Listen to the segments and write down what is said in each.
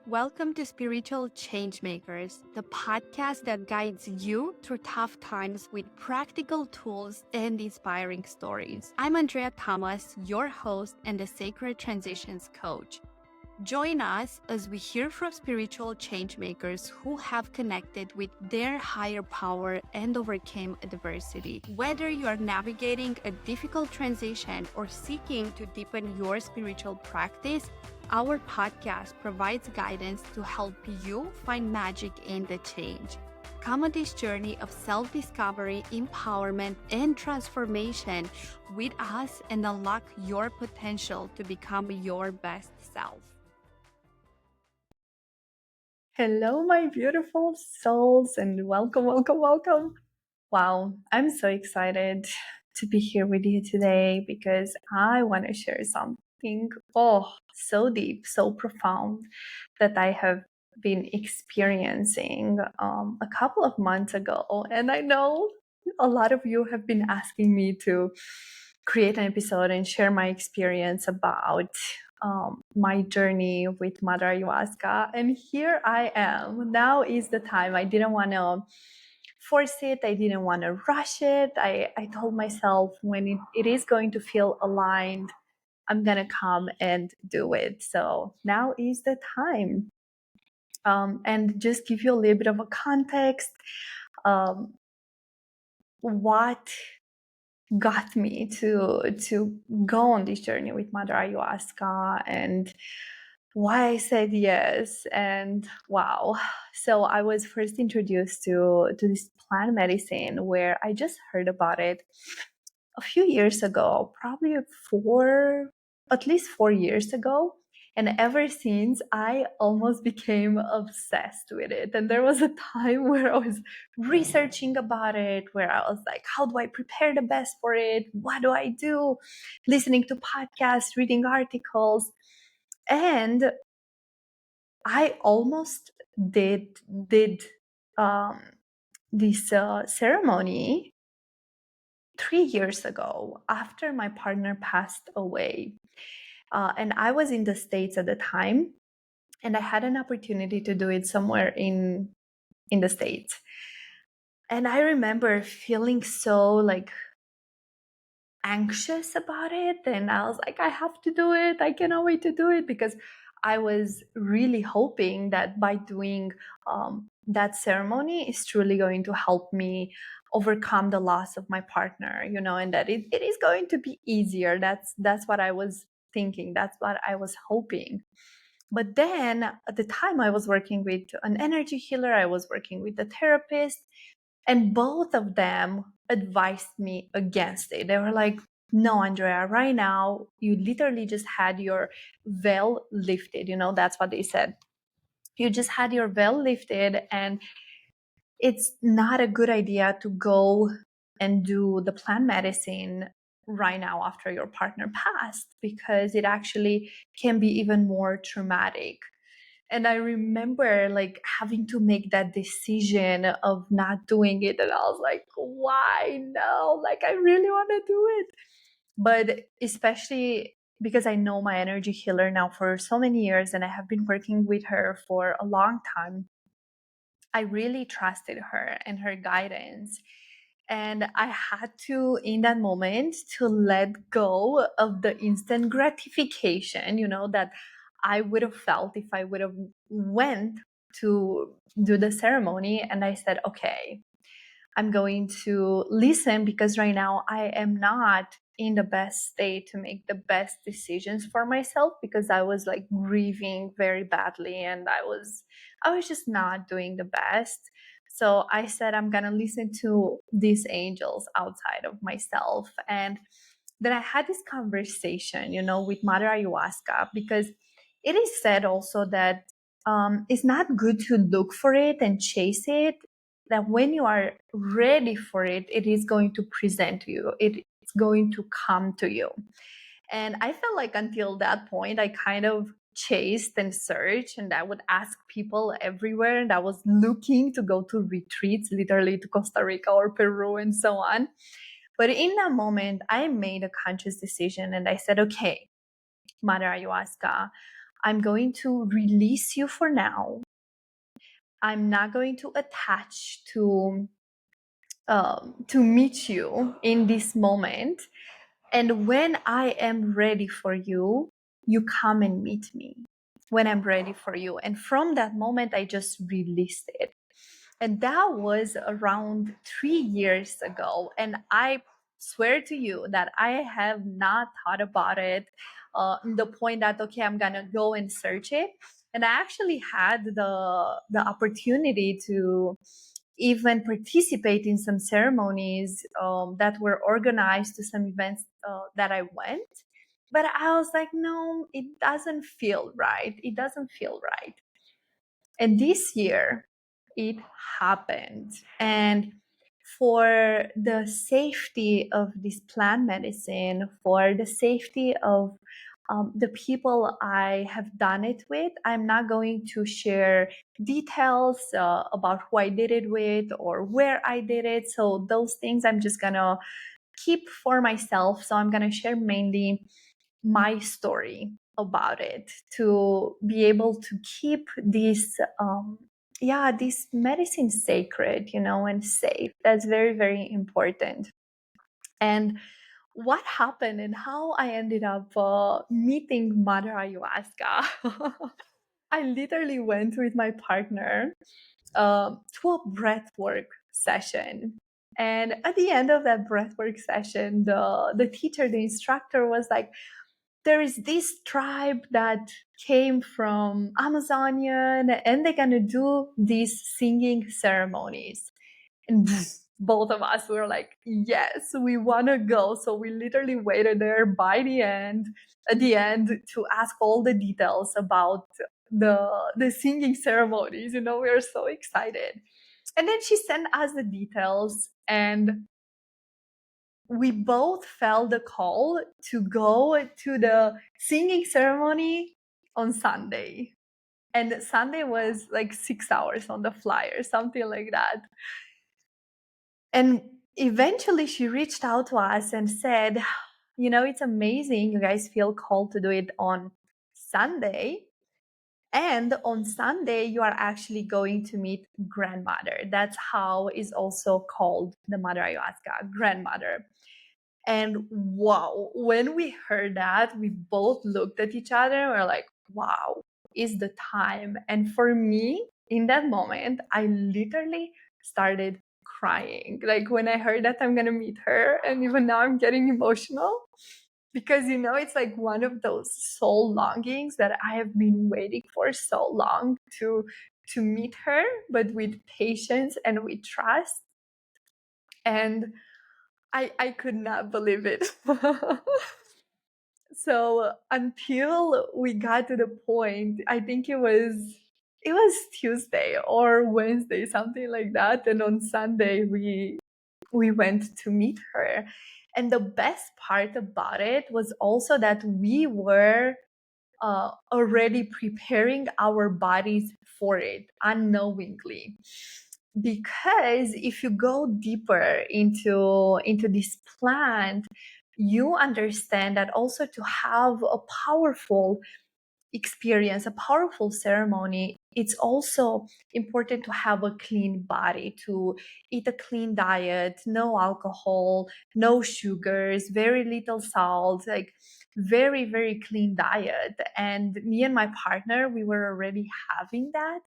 Welcome to Spiritual Changemakers, the podcast that guides you through tough times with practical tools and inspiring stories. I'm Andreea Tamas, your host and the Sacred Transitions Coach. Join us as we hear from spiritual changemakers who have connected with their higher power and overcame adversity. Whether you are navigating a difficult transition or seeking to deepen your spiritual practice, our podcast provides guidance to help you find magic in the change. Come on this journey of self-discovery, empowerment, and transformation with us and unlock your potential to become your best self. Hello, my beautiful souls, and welcome. Wow, I'm so excited to be here with you today because I want to share something, so deep, so profound that I have been experiencing a couple of months ago. And I know a lot of you have been asking me to create an episode and share my experience about my journey with Mother Ayahuasca. And here I am. Now is the time. I didn't want to force it. I didn't want to rush it. I told myself when it is going to feel aligned, I'm going to come and do it. So now is the time. And just give you a little bit of a context. What got me to go on this journey with Mother Ayahuasca and why I said yes. And wow. So I was first introduced to this plant medicine where I just heard about it a few years ago, probably at least 4 years ago. And ever since, I almost became obsessed with it. And there was a time where I was researching about it, where I was like, how do I prepare the best for it? What do I do? Listening to podcasts, reading articles. And I almost did um, this ceremony 3 years ago after my partner passed away. And I was in the States at the time, and I had an opportunity to do it somewhere in the States. And I remember feeling so like anxious about it. And I was like, I have to do it. I cannot wait to do it because I was really hoping that by doing that ceremony is truly going to help me overcome the loss of my partner, and that it is going to be easier. That's what I was thinking. That's what I was hoping. But then at the time I was working with an energy healer, I was working with a therapist, and both of them advised me against it. They were like, no, Andreea, right now, you literally just had your veil lifted. That's what they said. You just had your veil lifted, and it's not a good idea to go and do the plant medicine right now after your partner passed because it actually can be even more traumatic. And I remember like having to make that decision of not doing it. And I was like, why no? Like, I really want to do it. But especially because I know my energy healer now for so many years and I have been working with her for a long time, I really trusted her and her guidance. And I had to, in that moment, to let go of the instant gratification, that I would have felt if I would have went to do the ceremony. And I said, okay, I'm going to listen because right now I am not in the best state to make the best decisions for myself because I was like grieving very badly and I was just not doing the best. So I said I'm going to listen to these angels outside of myself. And then I had this conversation, with Mother Ayahuasca because it is said also that it's not good to look for it and chase it, that when you are ready for it, it is going to present to you. It's going to come to you. And I felt like until that point, I kind of chased and searched, and I would ask people everywhere. And I was looking to go to retreats, literally to Costa Rica or Peru and so on. But in that moment, I made a conscious decision and I said, okay, Mother Ayahuasca, I'm going to release you for now. I'm not going to attach to meet you in this moment. And when I am ready for you, you come and meet me when I'm ready for you. And from that moment, I just released it. And that was around 3 years ago. And I swear to you that I have not thought about it the point that, okay, I'm going to go and search it. And I actually had the opportunity to even participate in some ceremonies that were organized to some events that I went. But I was like, no, it doesn't feel right. It doesn't feel right. And this year, it happened. And for the safety of this plant medicine, for the safety of the people I have done it with, I'm not going to share details about who I did it with or where I did it. So those things I'm just going to keep for myself. So I'm going to share mainly my story about it to be able to keep this medicine sacred, and safe. That's very, very important. And what happened and how I ended up meeting Mother Ayahuasca. I literally went with my partner to a breathwork session. And at the end of that breathwork session, the teacher, the instructor was like, there is this tribe that came from Amazonian and they're gonna do these singing ceremonies. And both of us were like, yes, we wanna go. So we literally waited there at the end to ask all the details about the singing ceremonies. We were so excited. And then she sent us the details, and we both felt the call to go to the singing ceremony on Sunday. And Sunday was like 6 hours on the fly or something like that. And eventually she reached out to us and said, it's amazing you guys feel called to do it on Sunday. And on Sunday, you are actually going to meet grandmother. That's how is also called the Mother Ayahuasca, grandmother. And wow, when we heard that, we both looked at each other and we're like, wow, is the time. And for me, in that moment, I literally started crying. Like when I heard that I'm going to meet her, and even now I'm getting emotional because, it's like one of those soul longings that I have been waiting for so long to meet her, but with patience and with trust. And I could not believe it. So until we got to the point, I think it was Tuesday or Wednesday, something like that. And on Sunday we went to meet her. And the best part about it was also that we were already preparing our bodies for it unknowingly. Because if you go deeper into this plant, you understand that also to have a powerful experience, a powerful ceremony, it's also important to have a clean body, to eat a clean diet, no alcohol, no sugars, very little salt, like very, very clean diet. And me and my partner, we were already having that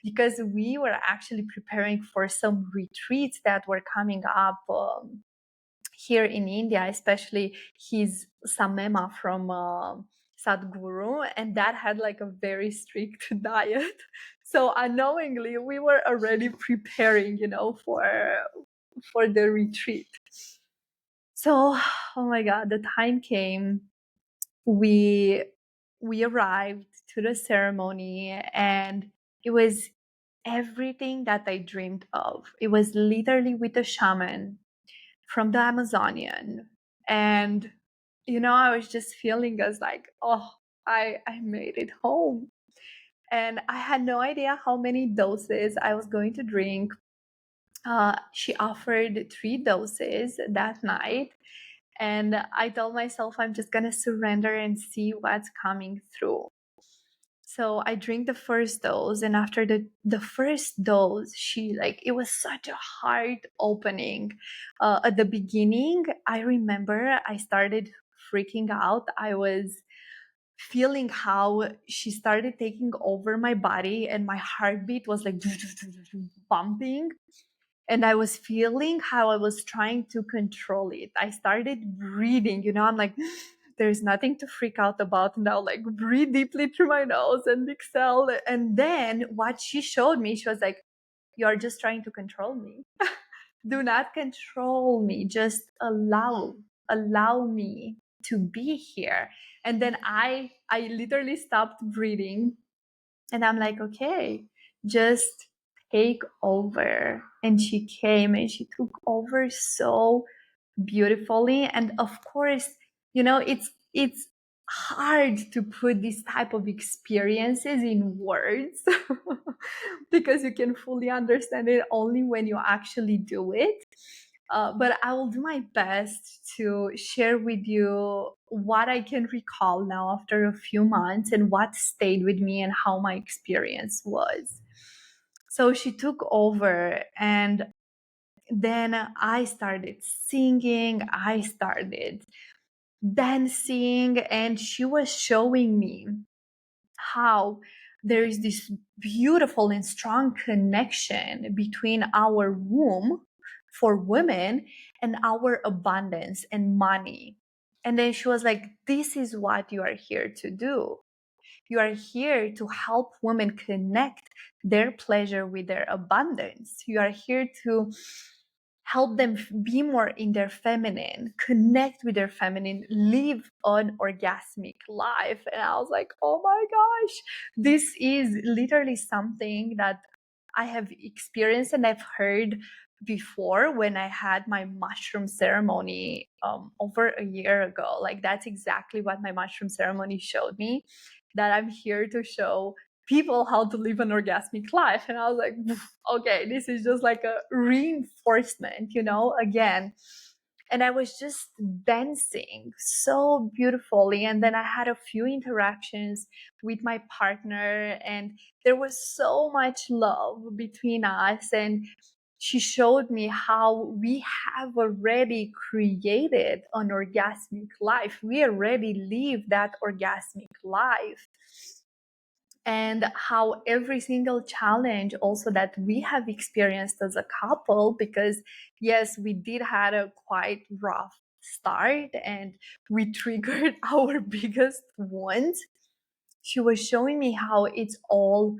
because we were actually preparing for some retreats that were coming up here in India, especially his Samema from Sadhguru, and that had like a very strict diet. So unknowingly, we were already preparing, for the retreat. So, oh my God, the time came. We arrived to the ceremony, and it was everything that I dreamed of. It was literally with a shaman from the Amazonian. And, I was just feeling as like, oh, I made it home. And I had no idea how many doses I was going to drink. She offered 3 doses that night. And I told myself I'm just going to surrender and see what's coming through. So I drink the first dose, and after the first dose, she like it was such a heart opening. At the beginning, I remember I started freaking out. I was feeling how she started taking over my body, and my heartbeat was like pumping. And I was feeling how I was trying to control it. I started breathing, I'm like, there's nothing to freak out about now. Like, breathe deeply through my nose and exhale. And then what she showed me, she was like, you're just trying to control me. Do not control me. Just allow me to be here. And then I literally stopped breathing, and I'm like, okay, just take over. And she came and she took over so beautifully. And of course, it's hard to put this type of experiences in words because you can fully understand it only when you actually do it. But I will do my best to share with you what I can recall now after a few months and what stayed with me and how my experience was. So she took over, and then I started singing, I started dancing, and she was showing me how there is this beautiful and strong connection between our womb for women and our abundance and money. And then she was like, this is what you are here to do. You are here to help women connect their pleasure with their abundance. You are here to help them be more in their feminine, connect with their feminine, live an orgasmic life. And I was like, oh my gosh, this is literally something that I have experienced and I've heard before when I had my mushroom ceremony over a year ago. Like, that's exactly what my mushroom ceremony showed me, that I'm here to show people how to live an orgasmic life. And I was like, okay, this is just like a reinforcement, again. And I was just dancing so beautifully. And then I had a few interactions with my partner, and there was so much love between us. And she showed me how we have already created an orgasmic life. We already live that orgasmic life. And how every single challenge also that we have experienced as a couple, because yes, we did had a quite rough start and we triggered our biggest wounds. She was showing me how it's all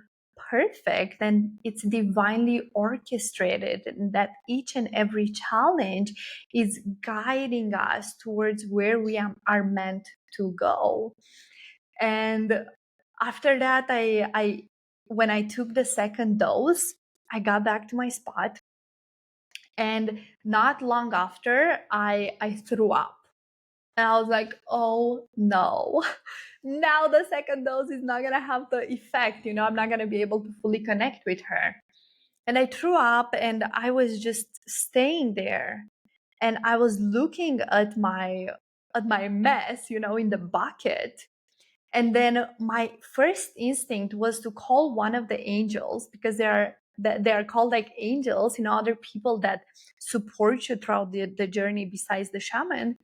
perfect and it's divinely orchestrated, and that each and every challenge is guiding us towards where we are meant to go. And after that, I when I took the second dose, I got back to my spot, and not long after, I threw up. And I was like, oh no, now the second dose is not gonna have the effect, I'm not gonna be able to fully connect with her. And I threw up, and I was just staying there, and I was looking at my mess, in the bucket. And then my first instinct was to call one of the angels, because they are called like angels, other people that support you throughout the journey besides the shaman.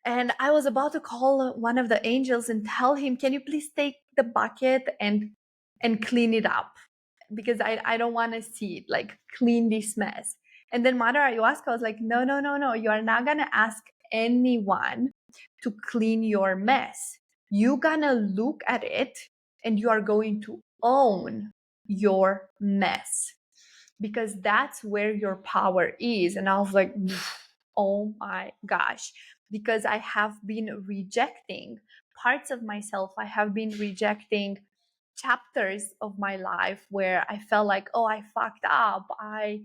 And I was about to call one of the angels and tell him, can you please take the bucket and clean it up? Because I don't want to see it, like, clean this mess. And then Mother Ayahuasca was like, no, no, no, no. You are not going to ask anyone to clean your mess. You're going to look at it and you are going to own your mess, because that's where your power is. And I was like, oh my gosh, because I have been rejecting parts of myself. I have been rejecting chapters of my life where I felt like, oh, I fucked up. I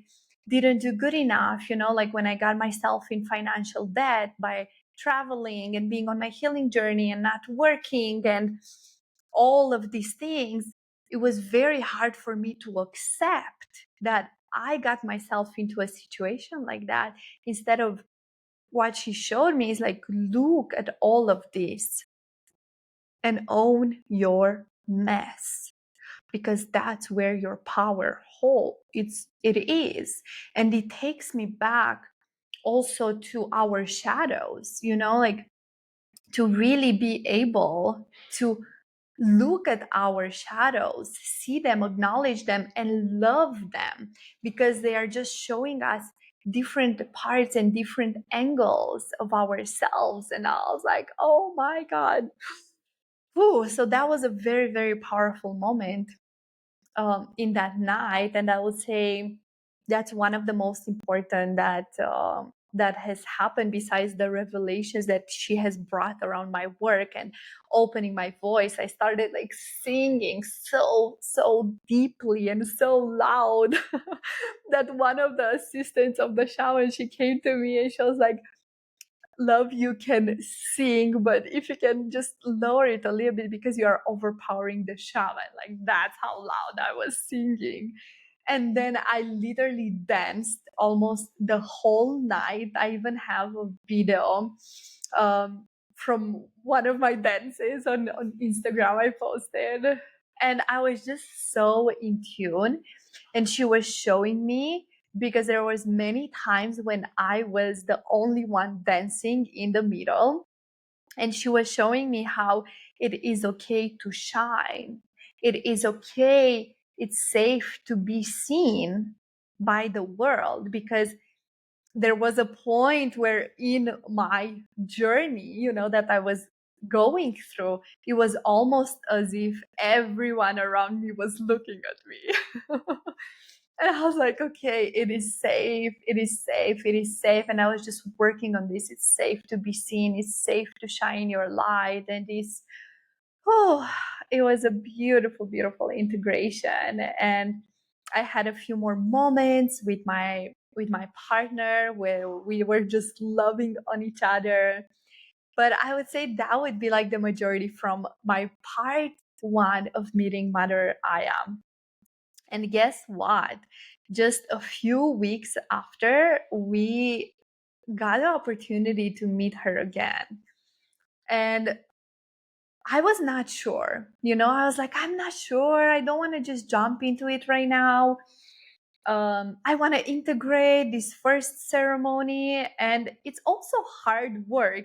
didn't do good enough, like when I got myself in financial debt by traveling and being on my healing journey and not working and all of these things. It was very hard for me to accept that I got myself into a situation like that. Instead of, what she showed me is like, look at all of this and own your mess, because that's where your power it is. And it takes me back also to our shadows, like to really be able to look at our shadows, see them, acknowledge them, and love them, because they are just showing us different parts and different angles of ourselves. And I was like, oh my God. Whew. So that was a very, very powerful moment in that night. And I would say that's one of the most important that has happened, besides the revelations that she has brought around my work and opening my voice. I started like singing so deeply and so loud that one of the assistants of the shaman, she came to me and she was like, love, you can sing, but if you can just lower it a little bit, because you are overpowering the shaman. Like, that's how loud I was singing. And then I literally danced almost the whole night. I even have a video from one of my dances on Instagram I posted. And I was just so in tune. And she was showing me, because there was many times when I was the only one dancing in the middle, and she was showing me how it is okay to shine. It is okay, it's safe to be seen by the world, because there was a point where in my journey, that I was going through, it was almost as if everyone around me was looking at me. And I was like, okay, it is safe, it is safe, it is safe. And I was just working on this. It's safe to be seen, it's safe to shine your light. And it was a beautiful, beautiful integration. And I had a few more moments with my partner where we were just loving on each other. But I would say that would be like the majority from my part one of meeting Mother Aya. And guess what? Just a few weeks after, we got the opportunity to meet her again. And I was not sure. I was like, I'm not sure. I don't want to just jump into it right now. I want to integrate this first ceremony, and it's also hard work.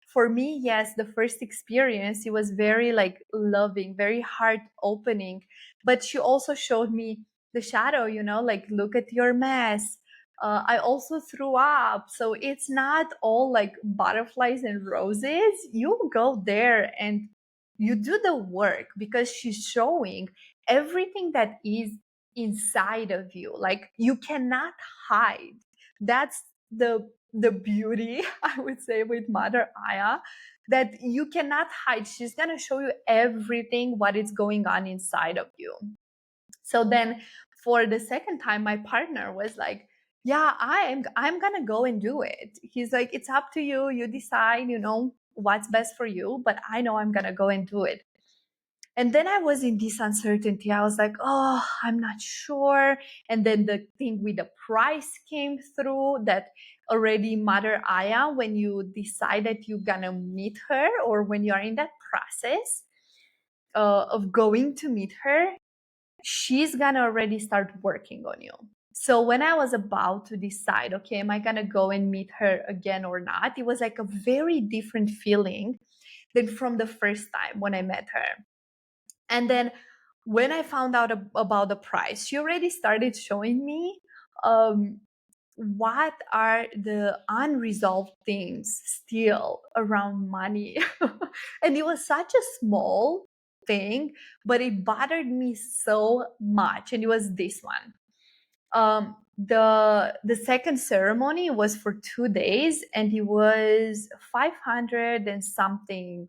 For me, yes, the first experience, it was very like loving, very heart opening, but she also showed me the shadow, like, look at your mess. I also threw up, so it's not all like butterflies and roses. You go there and you do the work, because she's showing everything that is inside of you. Like, you cannot hide. That's the beauty, I would say, with Mother Aya, that you cannot hide. She's gonna show you everything what is going on inside of you. So then for the second time, my partner was like, yeah, I'm gonna go and do it. He's like, it's up to you, you decide, what's best for you, but I know I'm gonna go and do it. And then I was in this uncertainty. I was like, oh, I'm not sure. And then the thing with the price came through, that already Mother Aya, when you decide that you're going to meet her, or when you are in that process of going to meet her, she's going to already start working on you. So when I was about to decide, okay, am I going to go and meet her again or not? It was like a very different feeling than from the first time when I met her. And then when I found out about the price, she already started showing me what are the unresolved things still around money. And it was such a small thing, but it bothered me so much. And it was this one. The second ceremony was for 2 days, and it was 500 and something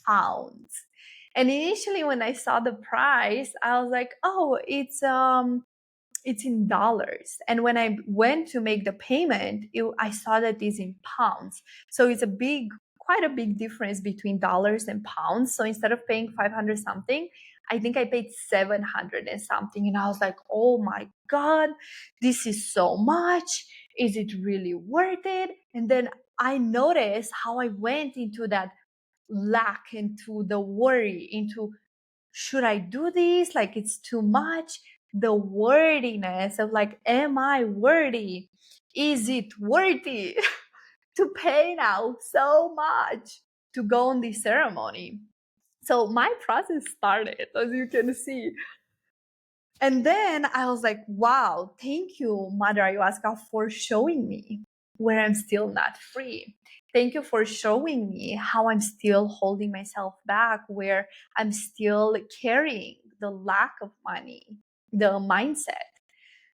pounds. And initially when I saw the price, I was like, oh, it's in dollars. And when I went to make the payment, I saw that it's in pounds. So it's quite a big difference between dollars and pounds. So instead of paying 500 something, I think I paid 700 and something. And I was like, oh my God, this is so much. Is it really worth it? And then I noticed how I went into that lack, into the worry, into should I do this? Like, it's too much. The worthiness of like, am I worthy? Is it worthy to pay now so much to go on this ceremony? So my process started, as you can see. And then I was like, wow, thank you, Mother Ayahuasca, for showing me where I'm still not free. Thank you for showing me how I'm still holding myself back, where I'm still carrying the lack of money, the mindset.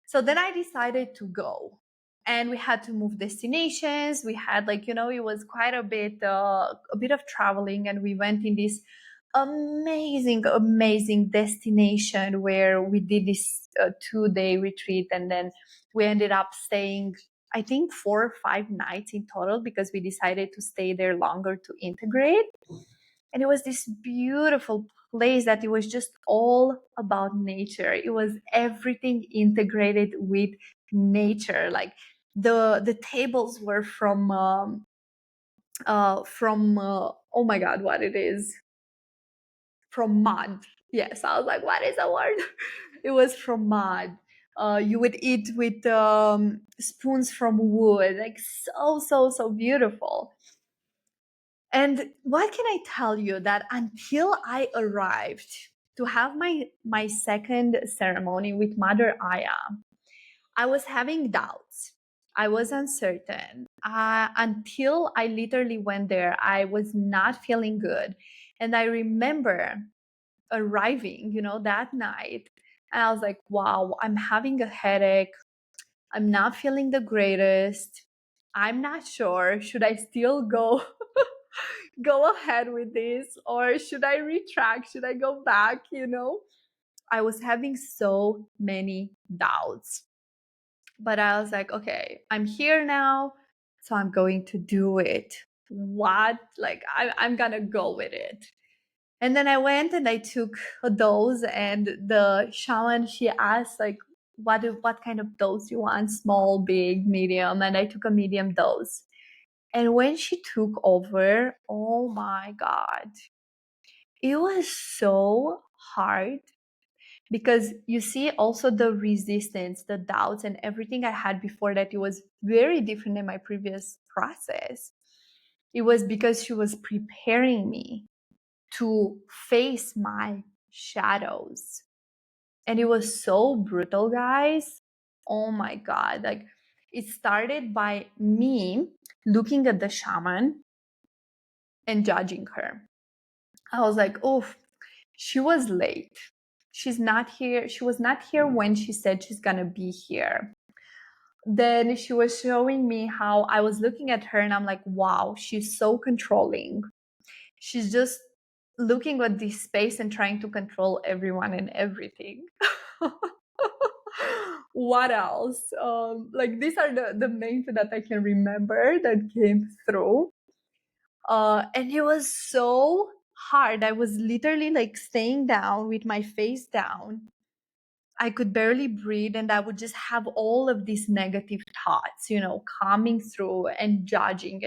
So then I decided to go. And we had to move destinations. We had like, it was quite a bit of traveling, and we went in this amazing destination where we did this 2-day retreat, and then we ended up staying, I think, 4 or 5 nights in total, because we decided to stay there longer to integrate. And it was this beautiful place that it was just all about nature. It was everything integrated with nature. Like the tables were from oh my god, what it is, from mud. Yes, I was like, what is the word? It was from mud. You would eat with spoons from wood, like so beautiful. And what can I tell you, that until I arrived to have my second ceremony with Mother Aya, I was having doubts. I was uncertain. Until I literally went there, I was not feeling good. And I remember arriving, that night, and I was like, wow, I'm having a headache. I'm not feeling the greatest. I'm not sure. Should I still go ahead with this, or should I retract? Should I go back? I was having so many doubts. But I was like, okay, I'm here now, so I'm going to do it. What? Like, I'm gonna go with it. And then I went and I took a dose, and the shaman, she asked like, what kind of dose you want? Small, big, medium? And I took a medium dose. And when she took over, oh my God, it was so hard, because you see also the resistance, the doubts, and everything I had before that, it was very different than my previous process. It was because she was preparing me to face my shadows. And it was so brutal, guys. Oh my God. Like, it started by me looking at the shaman and judging her. I was like, oh, she was late. She's not here. She was not here when she said she's going to be here. Then she was showing me how I was looking at her, and I'm like, wow, she's so controlling. She's just looking at this space and trying to control everyone and everything. What else? Like, these are the main things that I can remember that came through. And it was so hard. I was literally like staying down with my face down. I could barely breathe, and I would just have all of these negative thoughts, coming through, and judging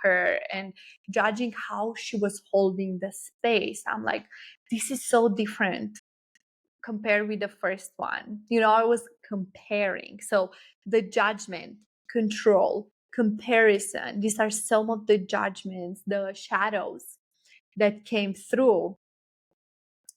her, and judging how she was holding the space. I'm like, this is so different compared with the first one. I was comparing. So the judgment, control, comparison, these are some of the judgments, the shadows that came through.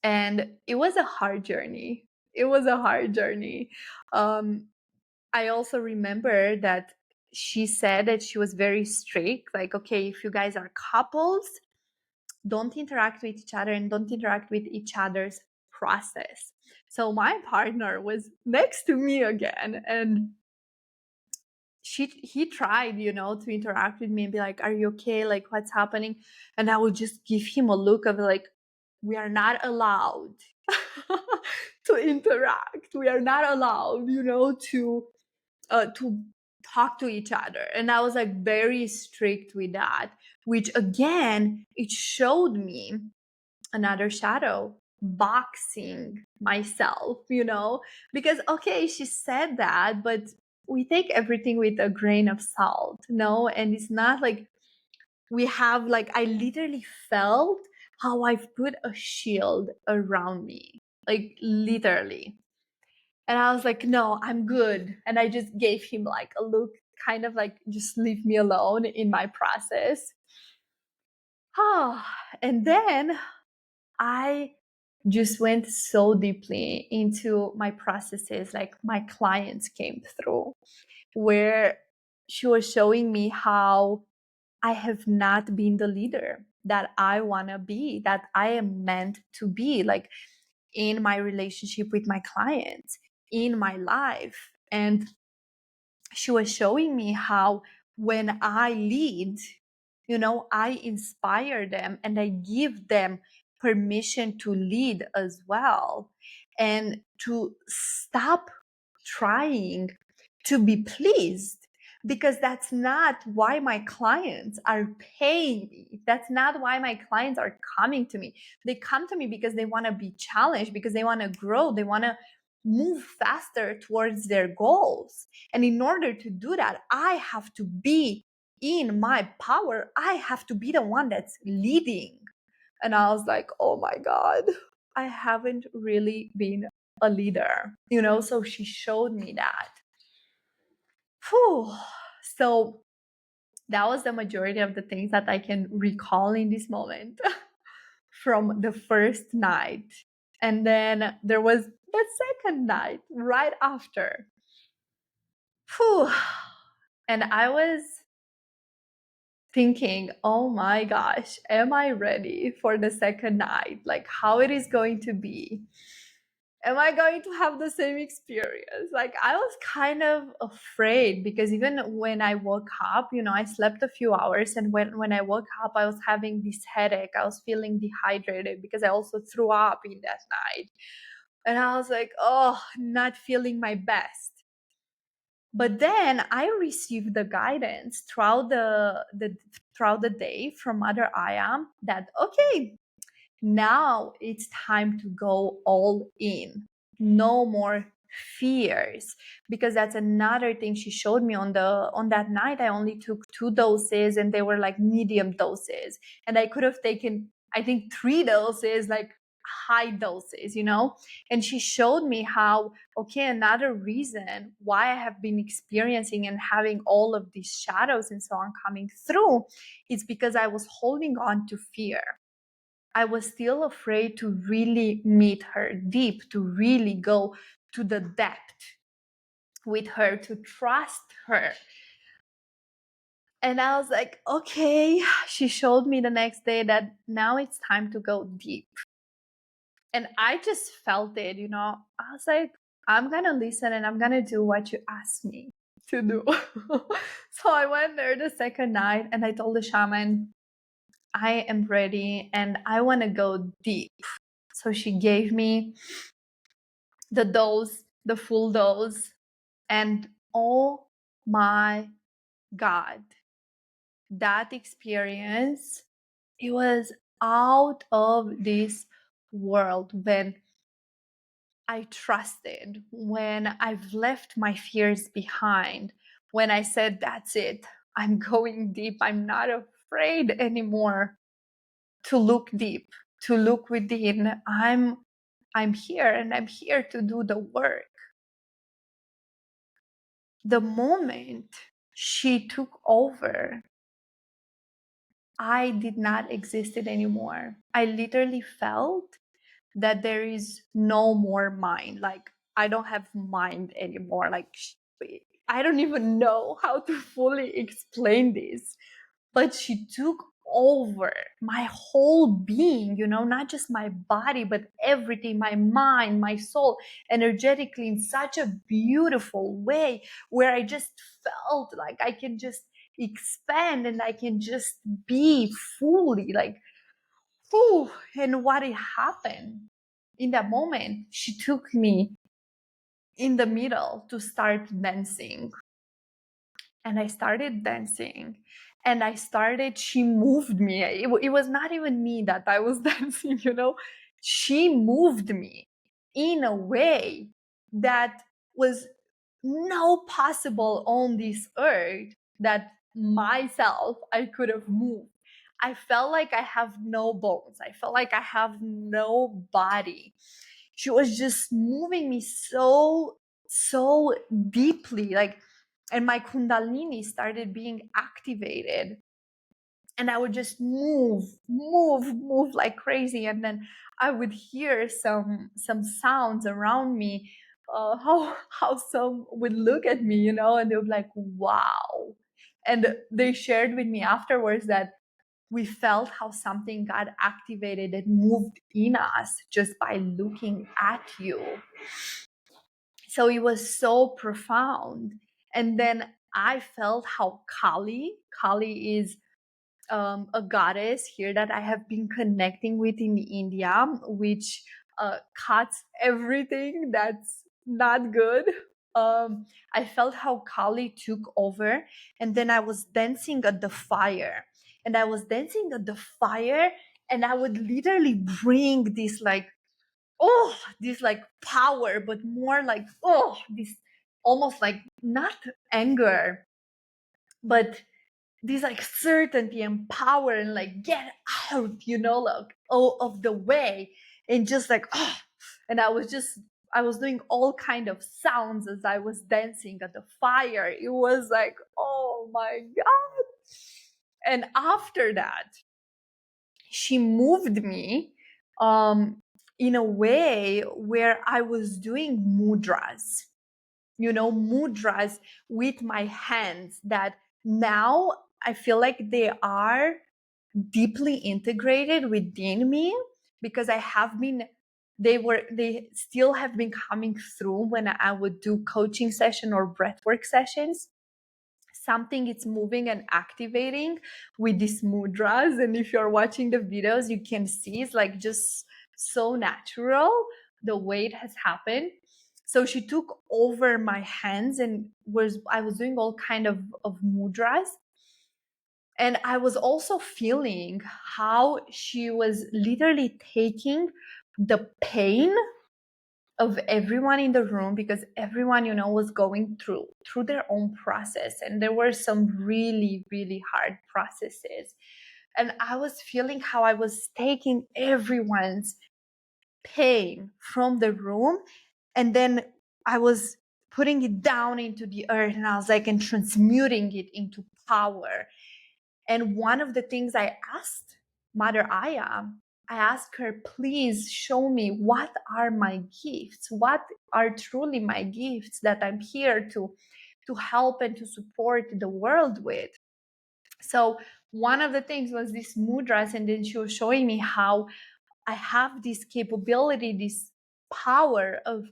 And it was a hard journey. It was a hard journey. I also remember that she said that she was very strict. Like, okay, if you guys are couples, don't interact with each other, and don't interact with each other's process. So my partner was next to me again, and he tried, to interact with me and be like, are you okay? Like, what's happening? And I would just give him a look of like, we are not allowed to interact. We are not allowed, to talk to each other. And I was like very strict with that, which again, it showed me another shadow, boxing myself, because okay, she said that, but we take everything with a grain of salt, no? And it's not like we have, like, I literally felt how I've put a shield around me, like literally. And I was like, no, I'm good. And I just gave him like a look, kind of like, just leave me alone in my process. And then I just went so deeply into my processes. Like my clients came through, where she was showing me how I have not been the leader that I want to be, that I am meant to be, like in my relationship with my clients, in my life. And she was showing me how when I lead, I inspire them and I give them permission to lead as well, and to stop trying to be pleased, because that's not why my clients are paying me. That's not why my clients are coming to me. They come to me because they want to be challenged, because they want to grow, they want to move faster towards their goals. And in order to do that, I have to be in my power. I have to be the one that's leading. And I was like, oh my God, I haven't really been a leader, So she showed me that. Whew. So that was the majority of the things that I can recall in this moment from the first night. And then there was the second night right after. Whew. And I was thinking, oh my gosh, am I ready for the second night? Like how it is going to be? Am I going to have the same experience? Like I was kind of afraid, because even when I woke up, I slept a few hours, and when I woke up, I was having this headache. I was feeling dehydrated because I also threw up in that night. And I was like, oh, not feeling my best. But then I received the guidance throughout the day from Mother Aya that, okay, now it's time to go all in. No more fears, because that's another thing she showed me on that night. I only took 2 doses, and they were like medium doses, and I could have taken, I think, 3 doses, like high doses, And she showed me how, okay, another reason why I have been experiencing and having all of these shadows and so on coming through is because I was holding on to fear. I was still afraid to really meet her deep, to really go to the depth with her, to trust her. And I was like, okay. She showed me the next day that now it's time to go deep. And I just felt it, I was like, I'm going to listen and I'm going to do what you asked me to do. So I went there the second night and I told the shaman, I am ready and I want to go deep. So she gave me the dose, the full dose. And oh my God, that experience, it was out of this world. When I trusted, when I've left my fears behind, when I said, that's it, I'm going deep. I'm not afraid anymore to look deep, to look within. I'm here, and I'm here to do the work. The moment she took over, I did not exist anymore. I literally felt that there is no more mind. Like I don't have mind anymore. Like I don't even know how to fully explain this. But she took over my whole being, not just my body, but everything, my mind, my soul, energetically, in such a beautiful way, where I just felt like I can just expand and I can just be fully like, whew. And what it happened in that moment, she took me in the middle to start dancing. And I started dancing, and she moved me. It was not even me that I was dancing, She moved me in a way that was no possible on this earth that myself I could have moved. I felt like I have no bones. I felt like I have no body. She was just moving me so deeply, like, and my kundalini started being activated, and I would just move like crazy. And then I would hear some sounds around me, how some would look at me, and they would be like, wow. And they shared with me afterwards that we felt how something got activated and moved in us just by looking at you. So it was so profound. And then I felt how Kali is a goddess here that I have been connecting with in India, which cuts everything that's not good. I felt how Kali took over, and then I was dancing at the fire. And I was dancing at the fire, and I would literally bring this this like power, but more like, this almost like not anger, but this like certainty and power, and like get out, like of the way, and just like, and I was doing all kind of sounds as I was dancing at the fire. It was like, oh my god. And after that, she moved me in a way where I was doing mudras, mudras with my hands, that now I feel like they are deeply integrated within me, because they still have been coming through when I would do coaching session or breathwork sessions. Something is moving and activating with these mudras, and if you're watching the videos, you can see it's like just so natural the way it has happened. So she took over my hands, and I was doing all kind of mudras. And I was also feeling how she was literally taking the pain of everyone in the room, because everyone, was going through their own process, and there were some really, really hard processes. And I was feeling how I was taking everyone's pain from the room, and then I was putting it down into the earth, and I was like, and transmuting it into power. And one of the things I asked Mother Aya, I asked her, please show me what are my gifts, what are truly my gifts that I'm here to help and to support the world with. So one of the things was this mudras, and then she was showing me how I have this capability, this power of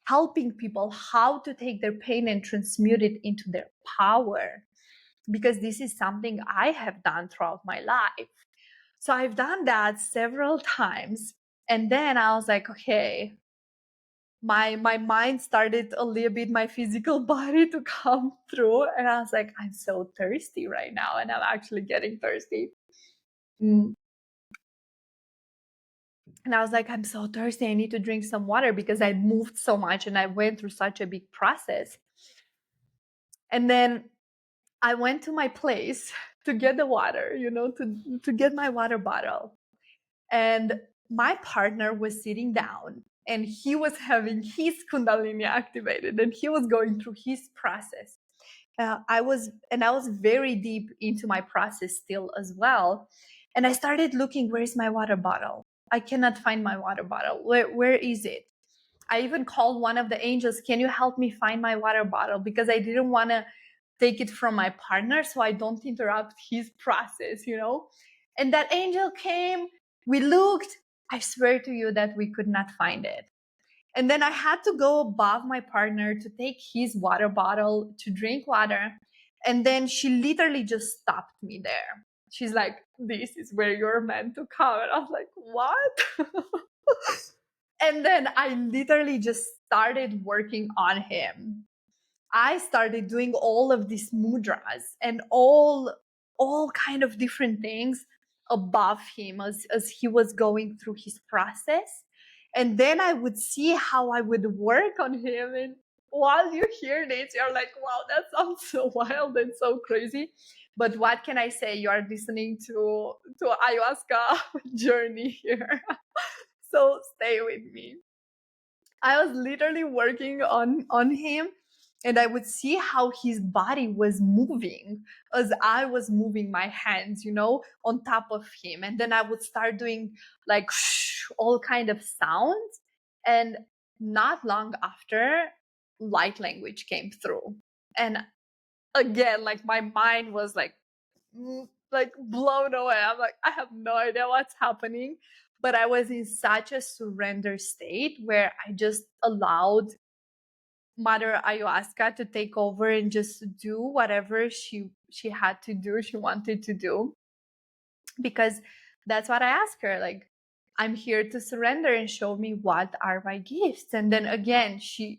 helping people how to take their pain and transmute it into their power, because this is something I have done throughout my life. So I've done that several times. And then I was like, okay, my mind started a little bit, my physical body to come through. And I was like, I'm so thirsty right now. And I'm actually getting thirsty. And I was like, I'm so thirsty. I need to drink some water, because I moved so much and I went through such a big process. And then I went to my place to get the water, to get my water bottle. And my partner was sitting down, and he was having his kundalini activated, and he was going through his process. I was very deep into my process still as well. And I started looking, where is my water bottle? I cannot find my water bottle. Where is it? I even called one of the angels, can you help me find my water bottle? Because I didn't want to take it from my partner, so I don't interrupt his process, And that angel came, we looked, I swear to you that we could not find it. And then I had to go above my partner to take his water bottle to drink water. And then she literally just stopped me there. She's like, this is where you're meant to come. And I was like, what? And then I literally just started working on him. I started doing all of these mudras and all kind of different things above him as he was going through his process. And then I would see how I would work on him. And while you hear this, you're like, wow, that sounds so wild and so crazy. But what can I say? You are listening to ayahuasca journey here. So stay with me. I was literally working on him, and I would see how his body was moving as I was moving my hands, on top of him. And then I would start doing like all kind of sounds. And not long after, light language came through. And again, like my mind was like blown away. I'm like, I have no idea what's happening. But I was in such a surrender state where I just allowed Mother Ayahuasca to take over and just do whatever she had to do, she wanted to do. Because that's what I asked her. Like, I'm here to surrender and show me what are my gifts. And then again, she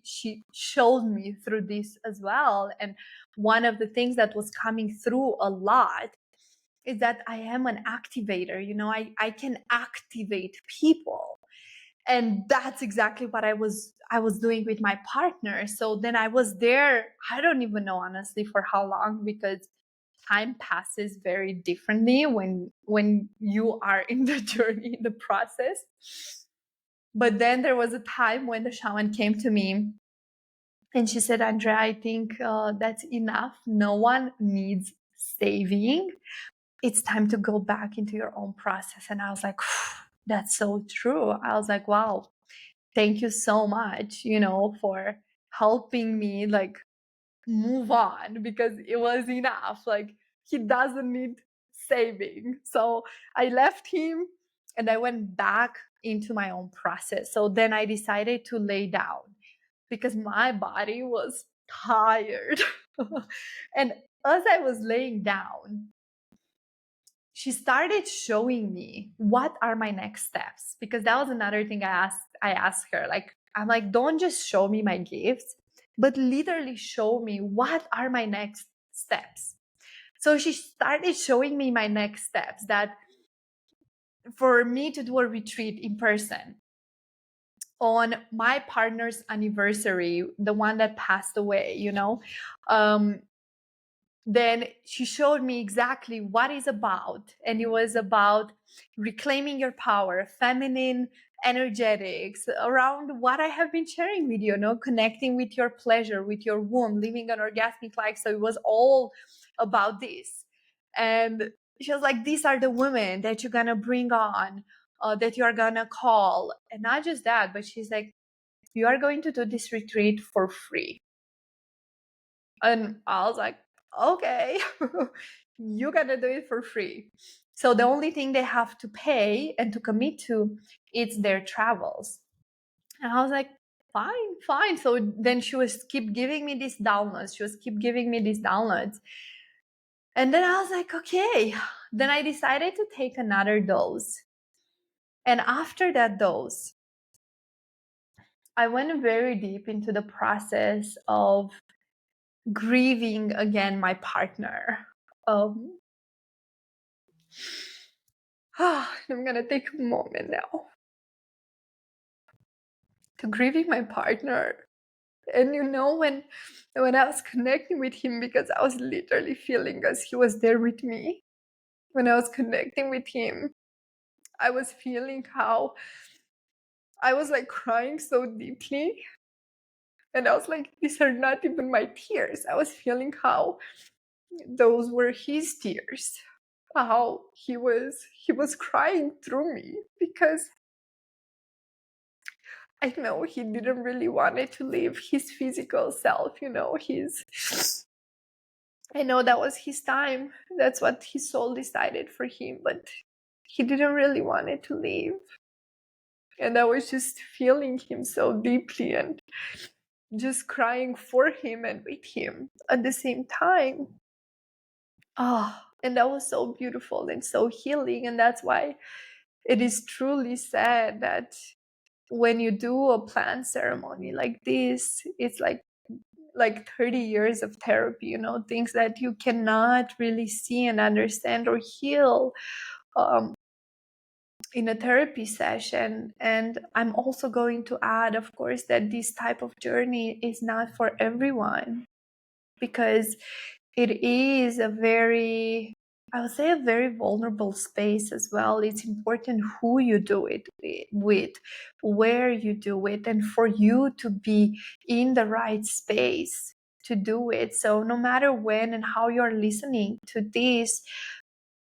showed me through this as well. And one of the things that was coming through a lot is that I am an activator. I can activate people. And that's exactly what I was doing with my partner. So then I was there, I don't even know honestly for how long, because time passes very differently when you are in the journey, in the process. But then there was a time when the shaman came to me and she said, Andrea, I think that's enough. No one needs saving. It's time to go back into your own process. And I was like, that's so true. I was like, wow, thank you so much, for helping me like move on, because it was enough. Like, he doesn't need saving. So I left him and I went back into my own process. So then I decided to lay down because my body was tired. And as I was laying down, she started showing me what are my next steps, because that was another thing I asked her. Like, I'm like, don't just show me my gifts, but literally show me what are my next steps. So she started showing me my next steps, that for me to do a retreat in person on my partner's anniversary, the one that passed away, then she showed me exactly what it's about. And it was about reclaiming your power, feminine energetics, around what I have been sharing with you, connecting with your pleasure, with your womb, living an orgasmic life. So it was all about this. And she was like, these are the women that you're going to bring on, that you're going to call. And not just that, but she's like, you are going to do this retreat for free. And I was like, okay, you're gonna do it for free. So the only thing they have to pay and to commit to is their travels. And I was like, fine. So then she was keep giving me these downloads. And then I was like, okay. Then I decided to take another dose. And after that dose, I went very deep into the process of grieving again my partner. I'm gonna take a moment now to grieving my partner. And when I was connecting with him, because I was literally feeling as he was there with me, when I was connecting with him, I was feeling how I was like crying so deeply. And I was like, these are not even my tears. I was feeling how those were his tears, how he was crying through me, because I know he didn't really wanted to leave his physical self, I know that was his time. That's what his soul decided for him, but he didn't really wanted to leave. And I was just feeling him so deeply and just crying for him and with him at the same time. And that was so beautiful and so healing. And that's why it is truly said that when you do a plant ceremony like this, it's like 30 years of therapy, things that you cannot really see and understand or heal in a therapy session. And I'm also going to add, of course, that this type of journey is not for everyone, because it is I would say, a very vulnerable space as well. It's important who you do it with, where you do it, and for you to be in the right space to do it. So no matter when and how you're listening to this,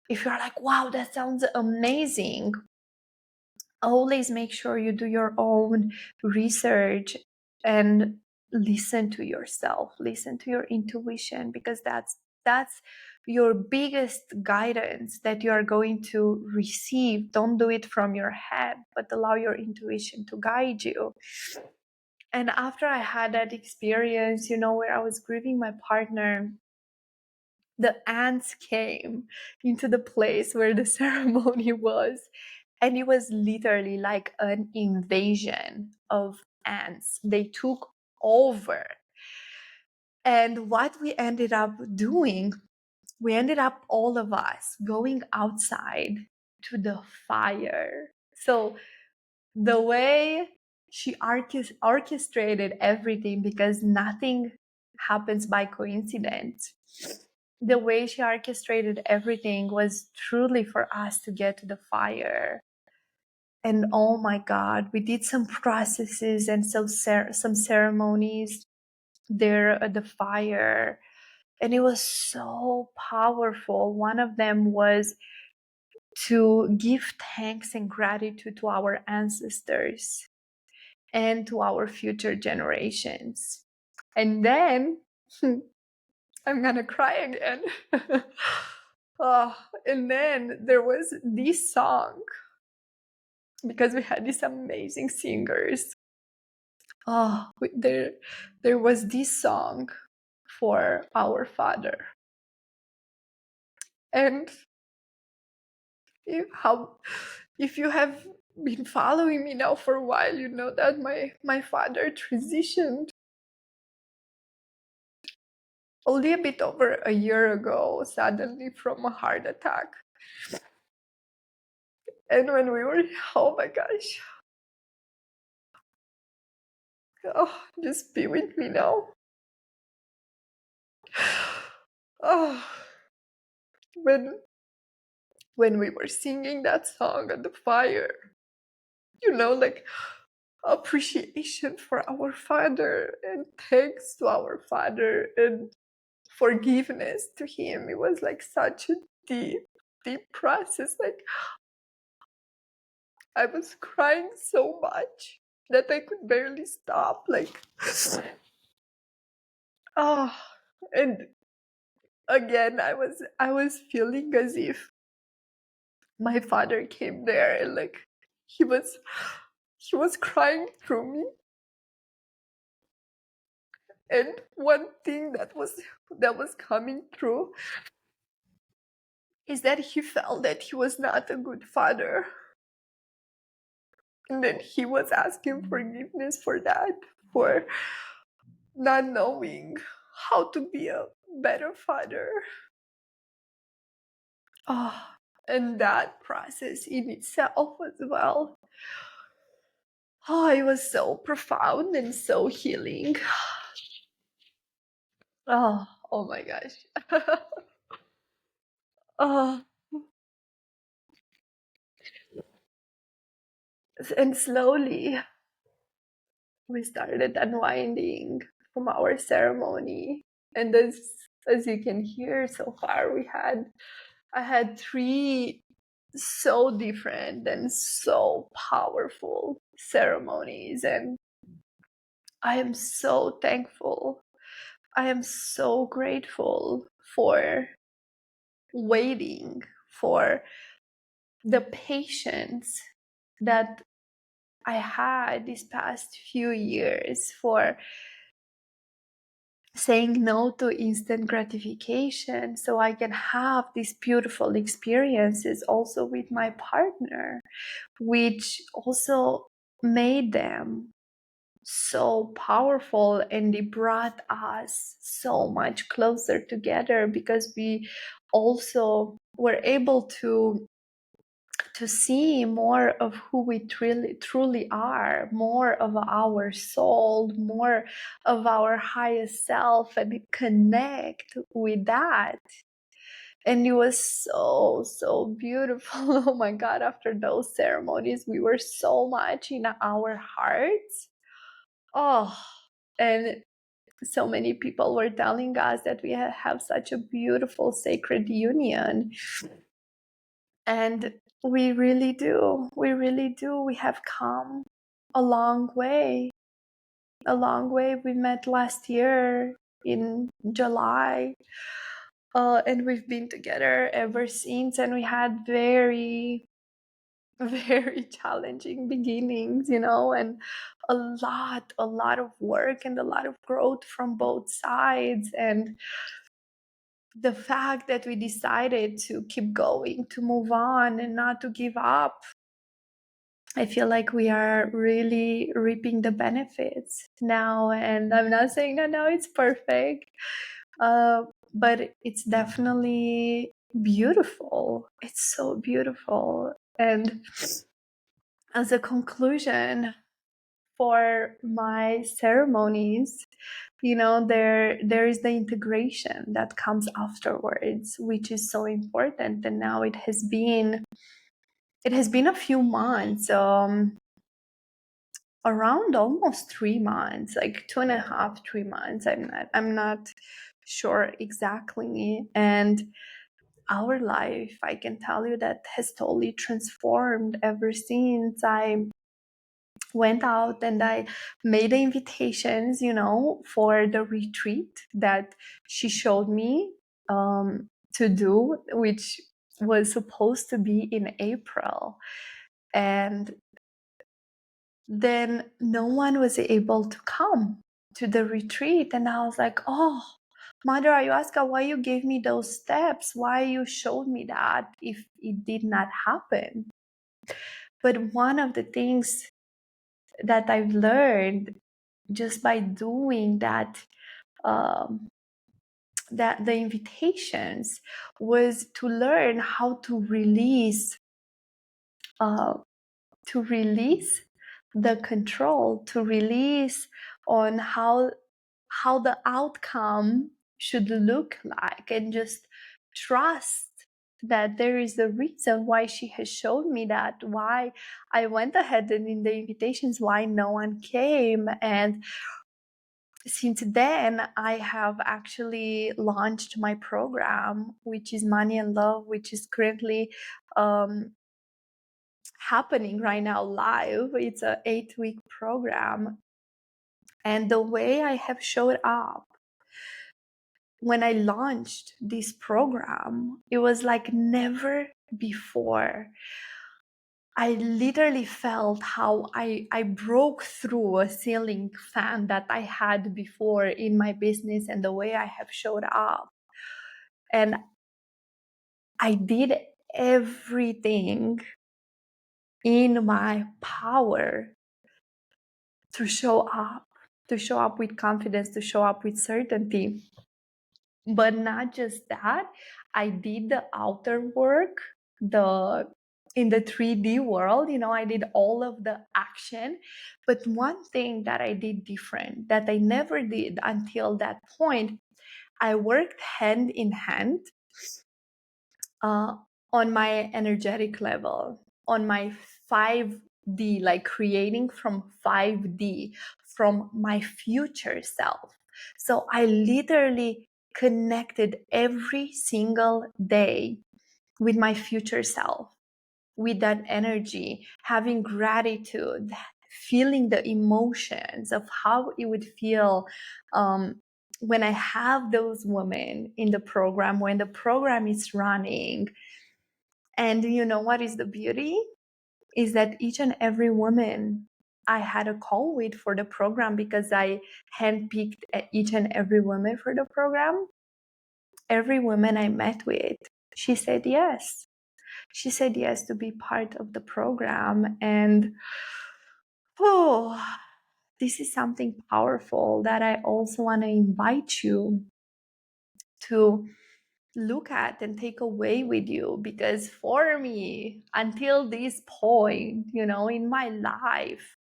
if you're like, wow, that sounds amazing, always make sure you do your own research and listen to yourself, listen to your intuition, because that's your biggest guidance that you are going to receive. Don't do it from your head, but allow your intuition to guide you. And after I had that experience, where I was grieving my partner, the ants came into the place where the ceremony was, and it was literally like an invasion of ants. They took over. And what we ended up doing, we ended up, all of us, going outside to the fire. So the way she orchestrated everything, because nothing happens by coincidence, the way she orchestrated everything was truly for us to get to the fire. And oh my God, we did some processes and some ceremonies there at the fire. And it was so powerful. One of them was to give thanks and gratitude to our ancestors and to our future generations. And then I'm gonna cry again. And then there was this song, because we had these amazing singers. There was this song for our father. And if you have been following me now for a while, you know that my father transitioned only a bit over a year ago, suddenly, from a heart attack. And when we were, oh my gosh, just be with me now. When we were singing that song at the fire, like appreciation for our father and thanks to our father and forgiveness to him, it was like such a deep process. Like, I was crying so much that I could barely stop. Like, and again, I was feeling as if my father came there and like he was crying through me. And one thing that was coming through is that he felt that he was not a good father. And then he was asking forgiveness for that, for not knowing how to be a better father. And that process in itself as well. It was so profound and so healing. Oh my gosh. And slowly we started unwinding from our ceremony. And as you can hear so far, I had 3 so different and so powerful ceremonies, and I am so thankful. I am so grateful for waiting, for the patience that I had these past few years, for saying no to instant gratification so I can have these beautiful experiences also with my partner, which also made them so powerful, and it brought us so much closer together because we also were able to to see more of who we truly are, more of our soul, more of our highest self, and connect with that. And it was so beautiful. Oh my God, after those ceremonies, we were so much in our hearts. Oh, and so many people were telling us that we have such a beautiful sacred union. And we really do. We really do. We have come a long way. A long way. We met last year in July. And we've been together ever since. And we had very, very challenging beginnings, and a lot of work and a lot of growth from both sides. And the fact that we decided to keep going, to move on, and not to give up, I feel like we are really reaping the benefits now. And I'm not saying that now it's perfect, but it's definitely beautiful. It's so beautiful. And as a conclusion for my ceremonies, there is the integration that comes afterwards, which is so important. And now it has been a few months, around almost 3 months, like 2.5, 3 months. I'm not sure exactly. And our life, I can tell you, that has totally transformed ever since I went out and I made the invitations, for the retreat that she showed me to do, which was supposed to be in April. And then no one was able to come to the retreat. And I was like, oh, Mother Ayahuasca, why you gave me those steps? Why you showed me that if it did not happen? But one of the things that I've learned just by doing that, that the invitations, was to learn how to release, uh, the control, to release on how the outcome should look like, and just trust that there is a reason why she has shown me that, why I went ahead and in the invitations, why no one came. And since then, I have actually launched my program, which is Money and Love, which is currently happening right now live. It's an 8-week program. And the way I have showed up when I launched this program, it was like never before. I literally felt how I broke through a ceiling fan that I had before in my business, and the way I have showed up. And I did everything in my power to show up with confidence, to show up with certainty. But not just that, I did the outer work, in the 3D world, I did all of the action. But one thing that I did different, that I never did until that point, I worked hand in hand on my energetic level, on my 5D, like creating from 5D, from my future self. So I literally connected every single day with my future self, with that energy, having gratitude, feeling the emotions of how it would feel when I have those women in the program, when the program is running. And you know what is the beauty? Is that each and every woman I had a call with for the program, because I handpicked each and every woman for the program. Every woman I met with, she said yes. She said yes to be part of the program. And this is something powerful that I also want to invite you to look at and take away with you. Because for me, until this point, in my life,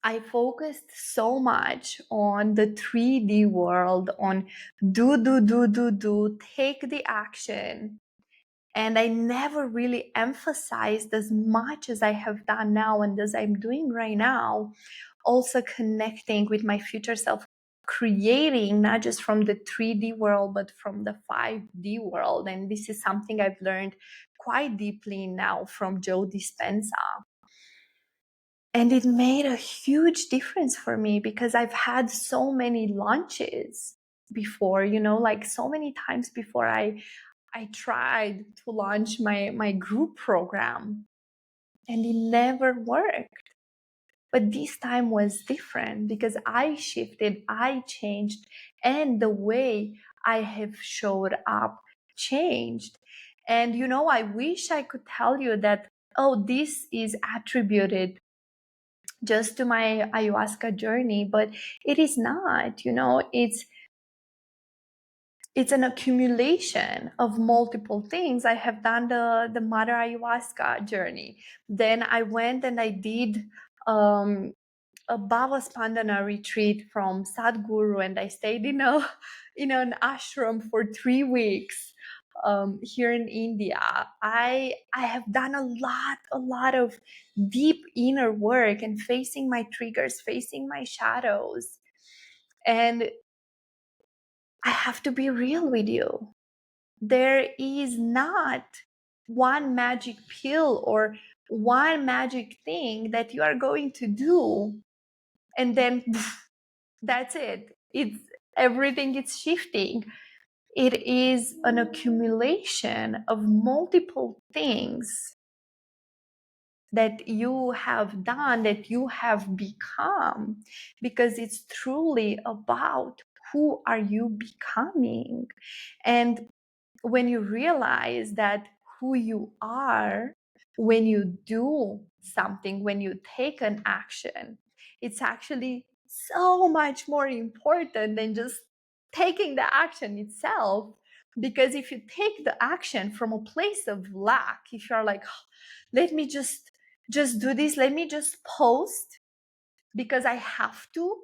I focused so much on the 3D world, on do, take the action. And I never really emphasized as much as I have done now and as I'm doing right now, also connecting with my future self, creating not just from the 3D world, but from the 5D world. And this is something I've learned quite deeply now from Joe Dispenza. And it made a huge difference for me because I've had so many launches before, like so many times before I tried to launch my group program and it never worked. But this time was different because I shifted, I changed, and the way I have showed up changed. And I wish I could tell you that, oh, this is attributed just to my ayahuasca journey, but it is not. It's an accumulation of multiple things. I have done the Mother Ayahuasca journey. Then I went and I did a Bhava Spandana retreat from Sadhguru, and I stayed in an ashram for 3 weeks here in India. I have done a lot of deep inner work and facing my triggers, facing my shadows. And I have to be real with you. There is not one magic pill or one magic thing that you are going to do and then that's it. It's everything is shifting. It is an accumulation of multiple things that you have done, that you have become, because it's truly about who are you becoming. And when you realize that who you are, when you do something, when you take an action, it's actually so much more important than just taking the action itself. Because if you take the action from a place of lack, if you're like, "Oh, let me just do this, let me just post because I have to,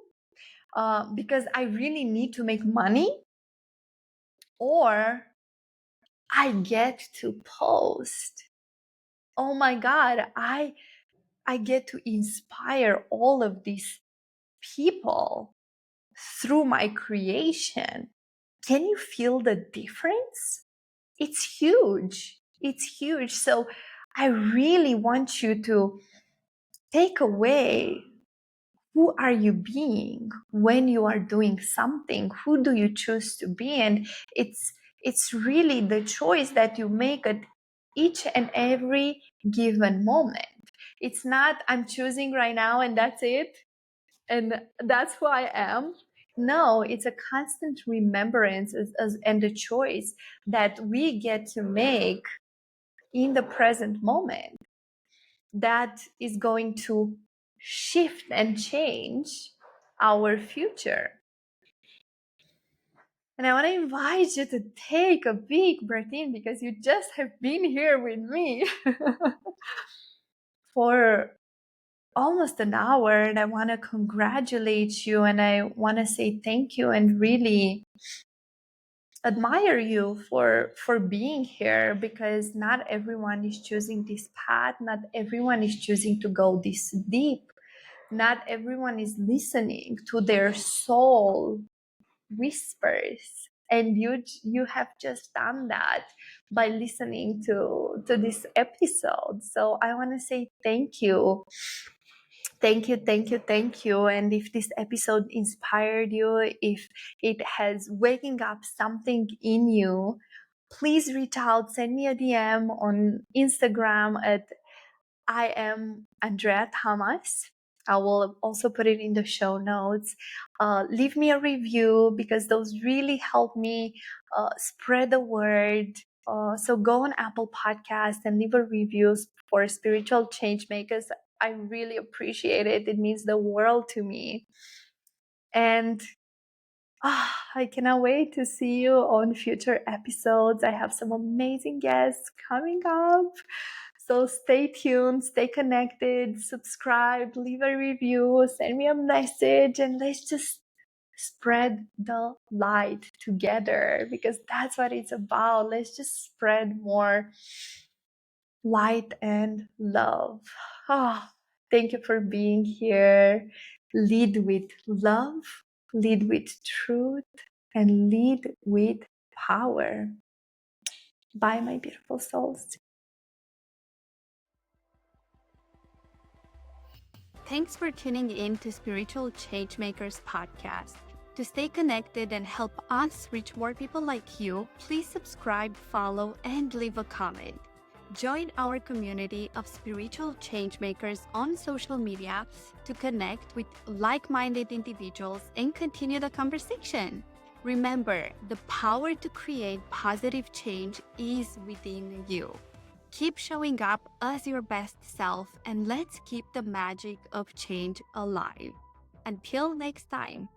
because I really need to make money, or I get to post. Oh my God, I get to inspire all of these people through my creation." Can you feel the difference? It's huge. It's huge. So I really want you to take away, who are you being when you are doing something? Who do you choose to be? And it's really the choice that you make at each and every given moment. It's not, I'm choosing right now and that's it, and that's who I am. No, it's a constant remembrance and a choice that we get to make in the present moment that is going to shift and change our future. And I want to invite you to take a big breath in, because you just have been here with me for almost an hour. And I want to congratulate you and I want to say thank you and really admire you for being here, because not everyone is choosing this path. Not everyone is choosing to go this deep. Not everyone is listening to their soul whispers, and you have just done that by listening to this episode. So I want to say thank you. Thank you, thank you, thank you. And if this episode inspired you, if it has waking up something in you, please reach out, send me a DM on Instagram at I am Andreea Tamas. I will also put it in the show notes. Leave me a review, because those really help me spread the word. So go on Apple Podcast and leave a review for Spiritual Change Makers. I really appreciate it. It means the world to me. And I cannot wait to see you on future episodes. I have some amazing guests coming up. So stay tuned, stay connected, subscribe, leave a review, send me a message, and let's just spread the light together, because that's what it's about. Let's just spread more light and love. Thank you for being here. Lead with love, lead with truth, and lead with power. Bye, my beautiful souls. Thanks for tuning in to Spiritual Changemakers podcast. To stay connected and help us reach more people like you, please subscribe, follow, and leave a comment. Join our community of spiritual changemakers on social media to connect with like-minded individuals and continue the conversation. Remember, the power to create positive change is within you. Keep showing up as your best self, and let's keep the magic of change alive. Until next time.